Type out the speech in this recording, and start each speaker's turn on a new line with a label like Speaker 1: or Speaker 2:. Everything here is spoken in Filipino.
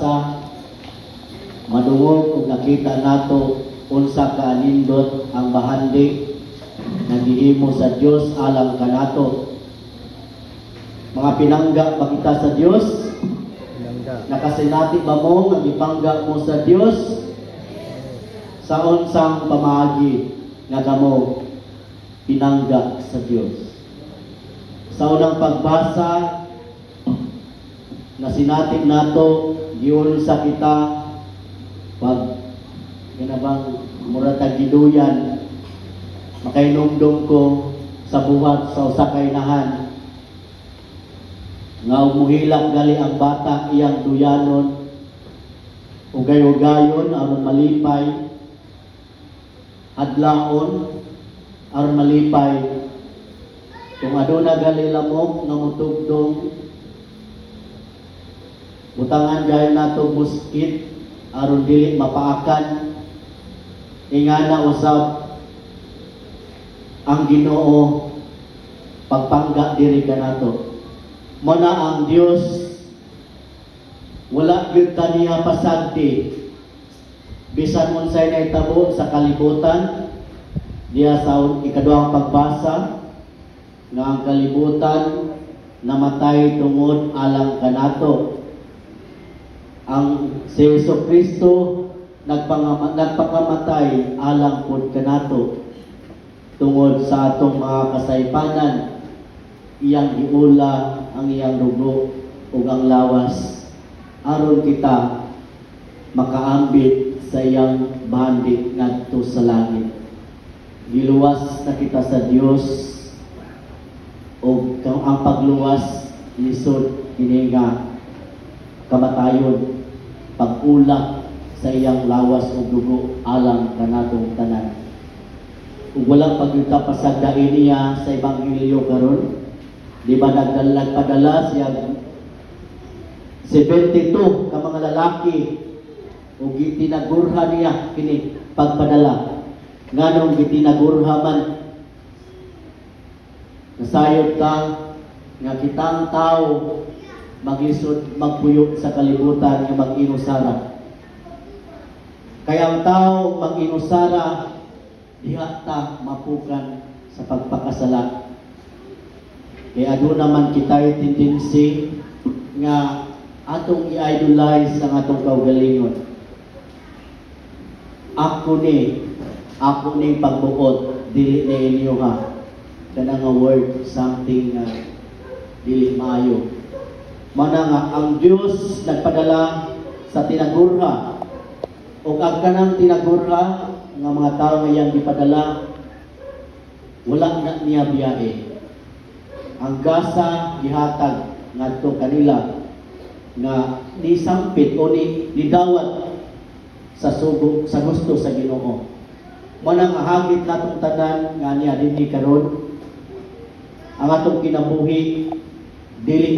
Speaker 1: sa madungog kung nakita nato unsa ka nindot ang bahandi nga gihimo sa Dios alang kanato. Mga pinangga ba kita sa Dios? Nakasinati ba mo nga gipangga mo sa Dios? Sa unsang pamaagi nga kamo pinangga sa Dios? Sa unang pagbasa na sinatid nato giun sa kita pag kinabang muratag giduyan makainumdum ko sa buhat sa usa ka inahan nga umuhilak gali ang bata iyang duyanon ugay-ugayon aron malipay adlaon aron malipay kung aduna gali lamok nga mutugdong butangan gayud nato buskit aron dili mapaakan ingana usab ang Ginoo pagpangga diri kanato. Mo na ang Dios wala gyud kaniya pasagdi bisan unsay nahitabo sa kalibutan diya sa ikaduhang pagbasa nga ang kalibutan namatay tungod alang kanato. Ang si Jesucristo nagpakamatay alang pud kanato tungod sa atong mga kasaypanan. Iyang giula ang iyang dugo ug ang lawas aron kita makaambit sa iyang bahandi ngadto sa langit. Giluwas na kita sa Dios ug ang pagluwas lisod kini nga kamatayon pag-ulak sa iyang lawas ug dugo alang kanatong tanan. Ug wala pagyuta pasagdain niya sa ebanghelyo karon, di ba nagpadala siya 72 ka mga lalaki ug gitinagurha niya kini pagpadala. Nganong gitinagurha man? Nasayod ka nga kitang tao maglisod magpuyo sa kalibutan nga mag-inusara. Kaya ang tao mag-inusara diha ta mapukan sa pagpakasala. Kaya doon naman kita'y tendency nga atong i-idolize ang atong kaugalingon. Ako ni pagbuot dili na inyo ha. Kana nga word something na dili maayo. Mana nga ang Dios nagpadala sa tinagurha o ang kanang tinagurha nga mga tao nga iyang gipadala wala na niya biyahe. Ang gasa gihatag ngadto kanila nga ni sampit o ni dawat sa sugo sa gusto sa Ginoo. Mana nga hagit natong tanan nga niya dinhi karon ang atong kinabuhi dili